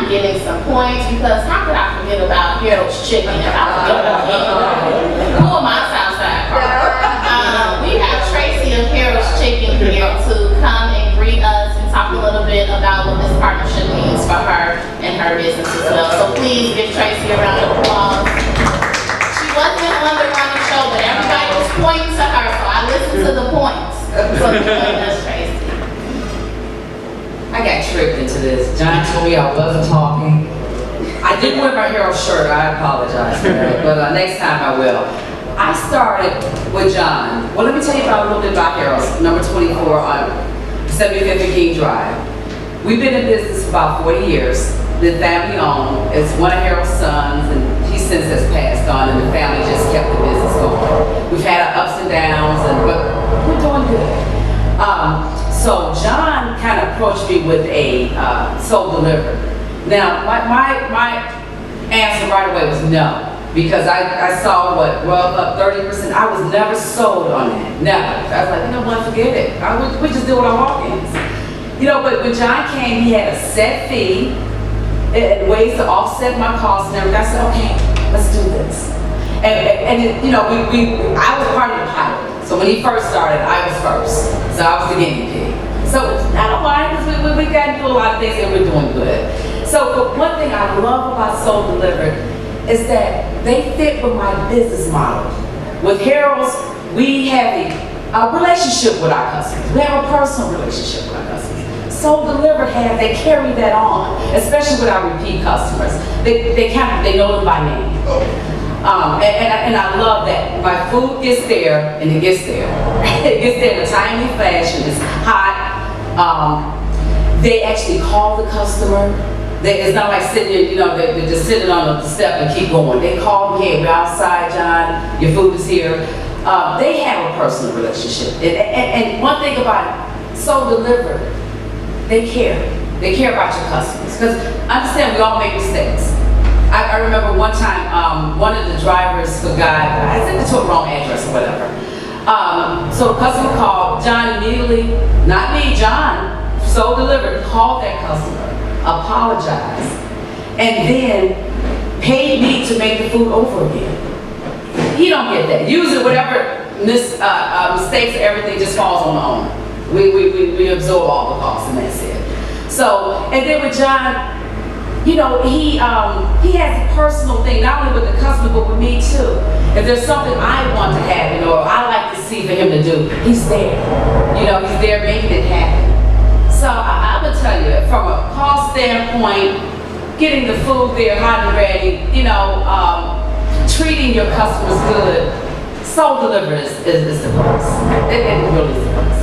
I'm getting some points because how could I forget about Harold's Chicken if I forget about it? Who am I, Southside? We have Tracy of Harold's Chicken here to come and greet us and talk a little bit about what this partnership means for her and her business as well. So please give Tracy a round of applause. She wasn't on the running show, but everybody was pointing to her, so I listened to the points. So join us, Tracy. I got tricked into this. John told me I wasn't talking. I didn't wear my Harold shirt. I apologize for that, but next time I will. I started with John. Well, let me tell you a little bit about Harold's, number 24 on 75th and King Drive. We've been in business for about 40 years. The family owned. It's one of Harold's sons, and he since has passed on, and the family just kept the business going. We've had our ups and downs, but we're doing good. So John kind of approached me with a soul delivered. Now, my answer right away was no, because I saw what, well, up 30%. I was never sold on that, never. I was like, you know what, forget it. We just do what our walk-ins. You know, but when John came, he had a set fee and ways to offset my costs and everything. I said, okay, let's do this. And it, you know, I was part of the pilot. So when he first started, I was first. So I was the guinea pig. So I don't mind, because we got to do a lot of things and we're doing good. So but one thing I love about Soul Delivered is that they fit with my business model. With Harold's, we have a relationship with our customers. We have a personal relationship with our customers. Soul Delivered they carry that on, especially with our repeat customers. They know them by name. And I love that. My food gets there, and it gets there. It gets there in a timely fashion. It's hot. They actually call the customer. It's not like sitting there, you know, they're just sitting on the step and keep going. They call me, hey, we're outside, John. Your food is here. They have a personal relationship. And one thing about Soul Delivered, they care. They care about your customers. Because understand, we all make mistakes. I remember one time, one of the drivers forgot, I sent it to a wrong address or whatever. So the customer called, John immediately, not me, John, Soul Delivered, called that customer, apologized, and then paid me to make the food over again. He don't get that. Usually whatever mistakes or everything just falls on the owner. We absorb all the costs and that's it. So, and then with John, you know, he has a personal thing, not only with the customer, but with me too. If there's something I want to happen or I like to see for him to do, he's there. You know, he's there making it happen. So I would tell you, from a cost standpoint, getting the food there hot and ready, you know, treating your customers good, Soul Delivered is the place. It really is the place.